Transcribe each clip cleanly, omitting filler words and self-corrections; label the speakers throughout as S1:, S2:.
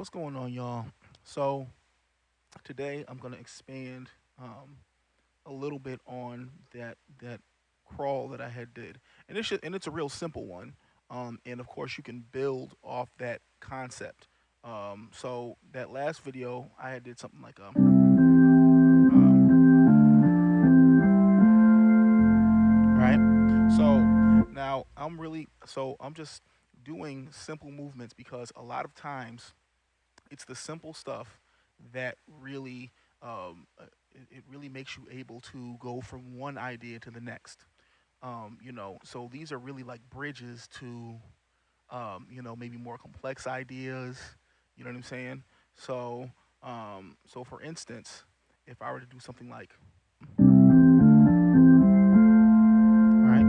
S1: What's going on, y'all? So today I'm gonna expand a little bit on that crawl that I had did, and it's a real simple one. And of course you can build off that concept. So that last video I had did something like right. So now I'm just doing simple movements because a lot of times it's the simple stuff that really it really makes you able to go from one idea to the next. So these are really like bridges to maybe more complex ideas. You know what I'm saying? So for instance, if I were to do something like, right?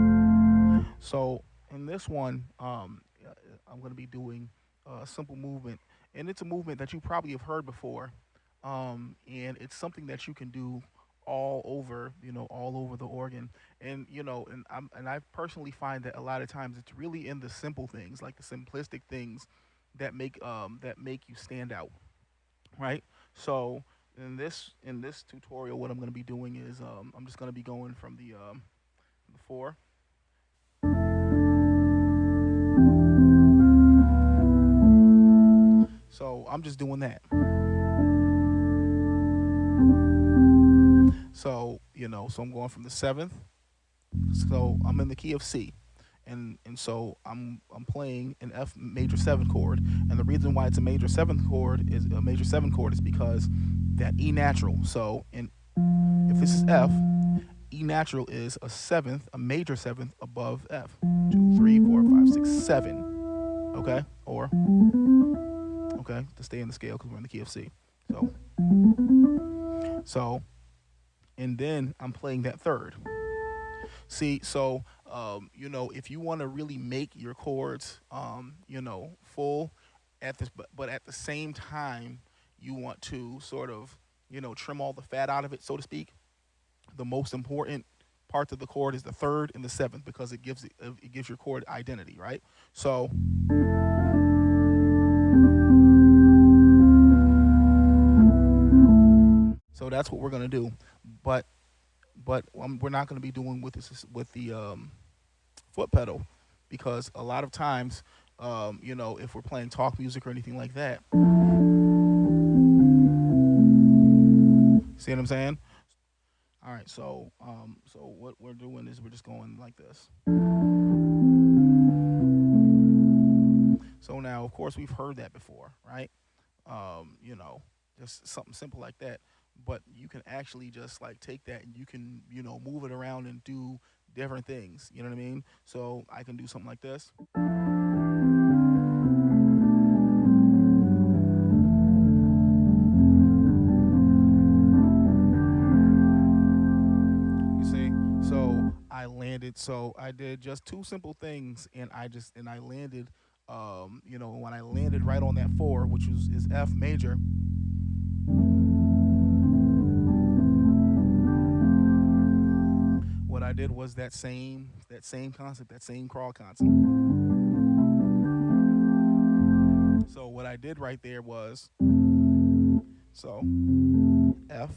S1: So in this one, I'm going to be doing a simple movement, and it's a movement that you probably have heard before, and it's something that you can do all over the organ, and I personally find that a lot of times it's really in the simple things, like the simplistic things, that make you stand out, right? So in this tutorial, what I'm going to be doing is I'm just going to be going from the four. So I'm just doing that. So I'm going from the seventh. So I'm in the key of C, and so I'm playing an F major seven chord. And the reason why it's a major seven chord is because that E natural. So if this is F, E natural is a seventh, a major seventh above F. Two, three, four, five, six, seven. Okay, or okay to stay in the scale because we're in the key of C. So so and then I'm playing that third. See, so if you want to really make your chords, full at this, but at the same time, you want to sort of, trim all the fat out of it, so to speak. The most important parts of the chord is the third and the seventh because it gives your chord identity, right? So that's what we're gonna do, but we're not gonna be doing with the foot pedal because a lot of times, if we're playing talk music or anything like that, see what I'm saying? All right, so what we're doing is we're just going like this. So now, of course, we've heard that before, right? Just something simple like that. But you can actually just like take that and you can, move it around and do different things. You know what I mean? So I can do something like this. You see? So I did just two simple things, and I landed. When I landed right on that four, which is F major, what I did was that same concept, that same crawl concept. So what I did right there was so F,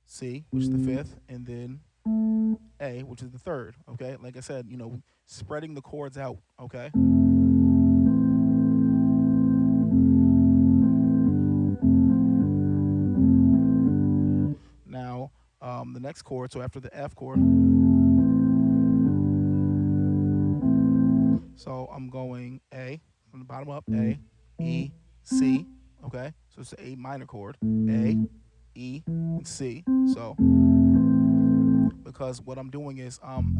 S1: C, which is the fifth, and then A, which is the third. Okay, like I said, spreading the chords out. Okay. Now, the next chord. So after the F chord, so I'm going A from the bottom up. A, E, C. Okay, so it's the A minor chord. A, E, and C. So because what I'm doing is I'm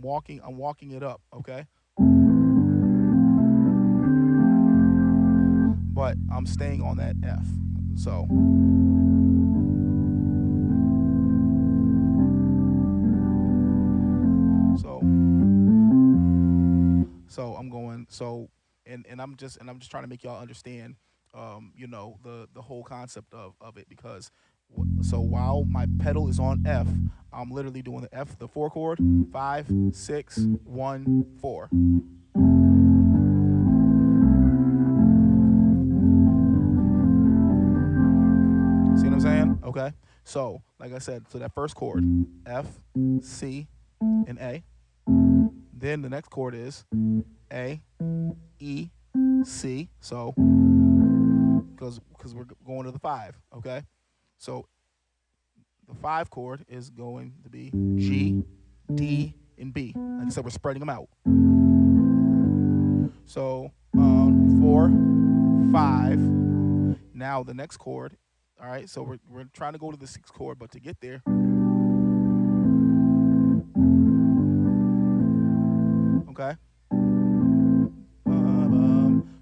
S1: walking it up. Okay, but I'm staying on that F. So so so I'm going so and I'm just trying to make y'all understand the whole concept of it because So while my pedal is on F, I'm literally doing the F, the 4 chord, 5, 6, 1, 4. See what I'm saying? Okay. So, like I said, so that first chord, F, C, and A. Then the next chord is A, E, C. So, because we're going to the 5, okay? So the 5 chord is going to be G, D, and B. Like I said, we're spreading them out. So 4, 5. Now the next chord. All right. So we're trying to go to the 6th chord, but to get there, okay.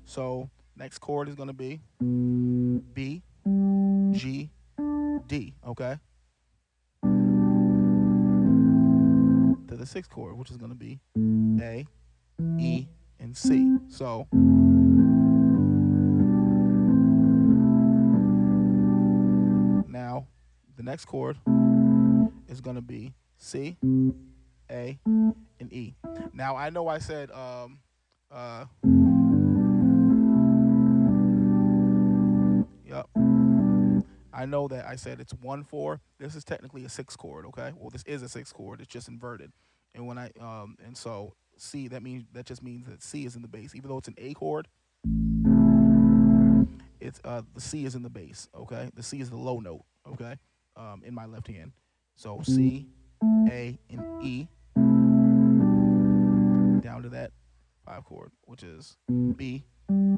S1: So next chord is gonna be B, G, D. Okay. To the 6th chord, which is gonna be A, E, and C. So now the next chord is gonna be C, A, and E. Now I know I said yep. I know that I said it's 1/4. This is technically a 6th chord, okay? Well, this is a 6th chord. It's just inverted. And when I and so C, that just means that C is in the bass. Even though it's an A chord, it's the C is in the bass, okay? The C is the low note, okay? In my left hand. So C, A, and E down to that 5 chord, which is B,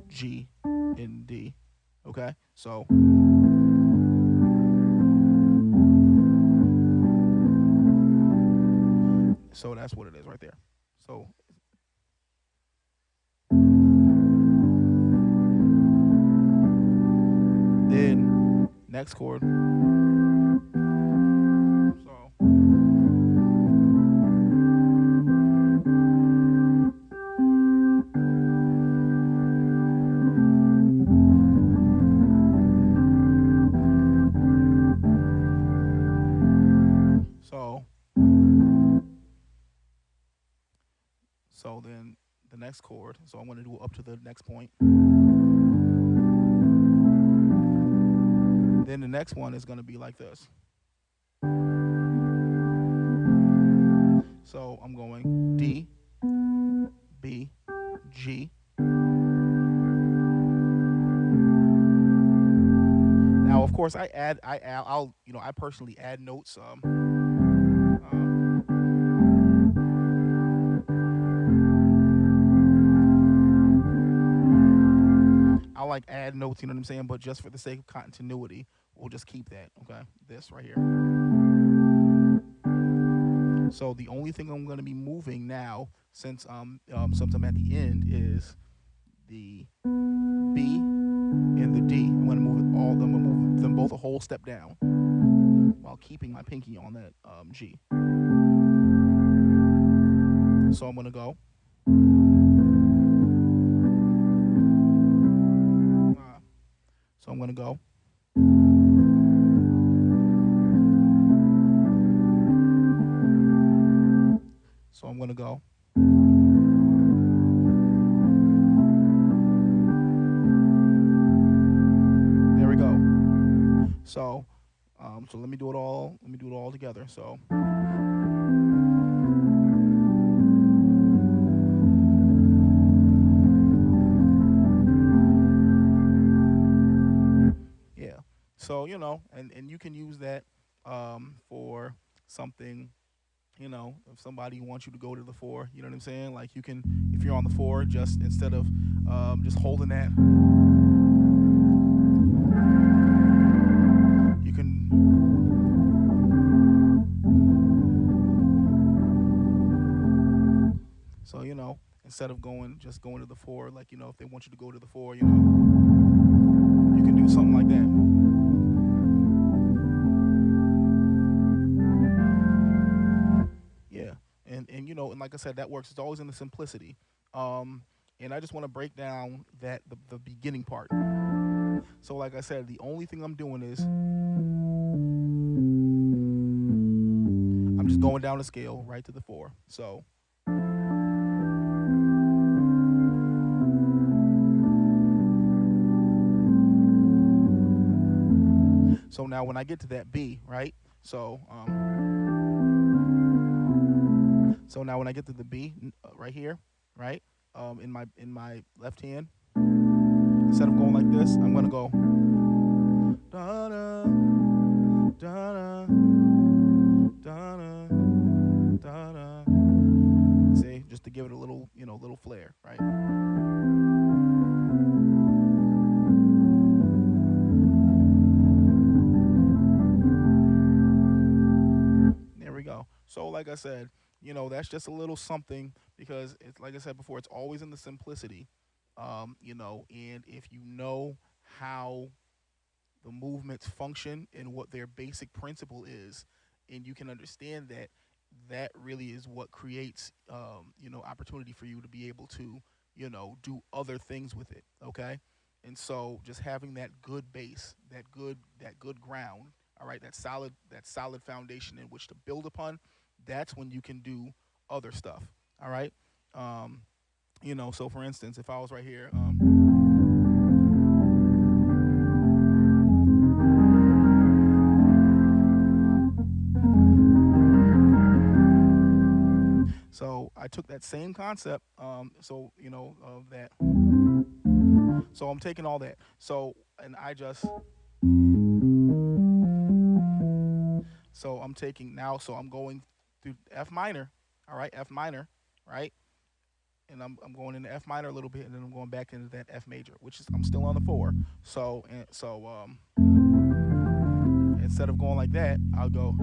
S1: G, and D. Okay? So that's what it is right there. So then next chord. So then the next chord. So I'm going to do up to the next point. Then the next one is going to be like this. So I'm going D, B, G. Now, of course, I'll I personally add notes. I like add notes, you know what I'm saying? But just for the sake of continuity, we'll just keep that, okay? This right here. So the only thing I'm going to be moving now, since since I'm at the end, is the B and the D. I'm going to move it all. I'm going to move them both a whole step down, while keeping my pinky on that G. So I'm going to go. So I'm going to go. So I'm going to go. There we go. So let me do it all. Let me do it all together. So. Yeah. So and you can use that for something. If somebody wants you to go to the 4, you know what I'm saying? Like you can, if you're on the 4, just instead of just holding that, you can. So instead of just going to the 4, like if they want you to go to the 4, you can do something like that. Yeah, and like I said, that works. It's always in the simplicity. And I just want to break down the beginning part. So like I said, the only thing I'm doing is I'm just going down the scale right to the 4. So now when I get to that B, right? So now when I get to the B right here, right? In my left hand, instead of going like this, I'm gonna go da da da da da da da. See, just to give it a little, little flair, right? There we go. So, like I said, that's just a little something because it's like I said before, it's always in the simplicity, and if you know how the movements function and what their basic principle is, and you can understand that, that really is what creates, opportunity for you to be able to, do other things with it. Okay, and so just having that good base, that good ground, all right, that solid foundation in which to build upon, that's when you can do other stuff. All right, um, so for instance, if I was right here, so I took that same concept, of that. So I'm taking all that. So and I just so I'm taking now. So I'm going through F minor. All right, F minor, right? And I'm going into F minor a little bit, and then I'm going back into that F major, which is I'm still on the 4. So instead of going like that, I'll go.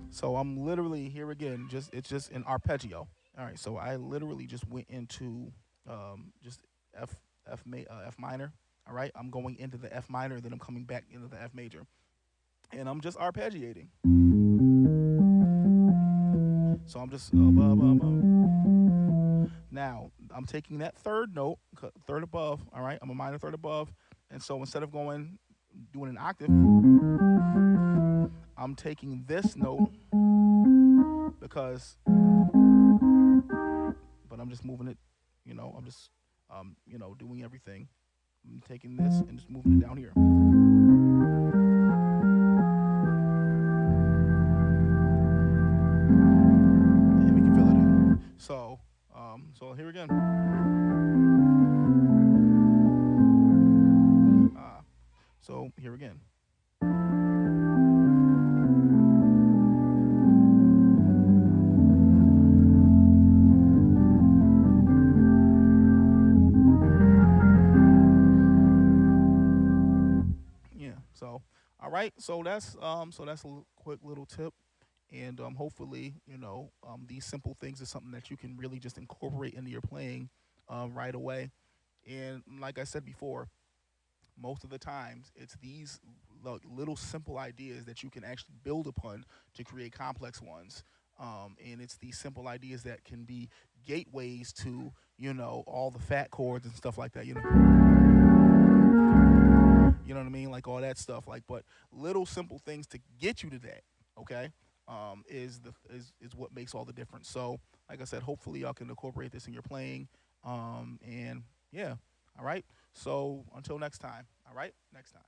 S1: So I'm literally here again. It's just an arpeggio. All right. So I literally just went into just F F minor. All right. I'm going into the F minor, then I'm coming back into the F major, and I'm just arpeggiating. So I'm just now I'm taking that third note, third above. All right. I'm a minor third above, and so instead of doing an octave, I'm taking this note because, but I'm just moving it. I'm just doing everything. I'm taking this and just moving it down here. And we can fill it in. So here again. So here again. Yeah. So all right. So that's a quick little tip, and hopefully these simple things is something that you can really just incorporate into your playing right away. And like I said before, most of the times it's these little simple ideas that you can actually build upon to create complex ones. And it's these simple ideas that can be gateways to all the fat chords and stuff like that. You know what I mean, like all that stuff. Like, but little simple things to get you to that. Okay, is what makes all the difference. So, like I said, hopefully y'all can incorporate this in your playing. And yeah, all right. So until next time. All right, next time.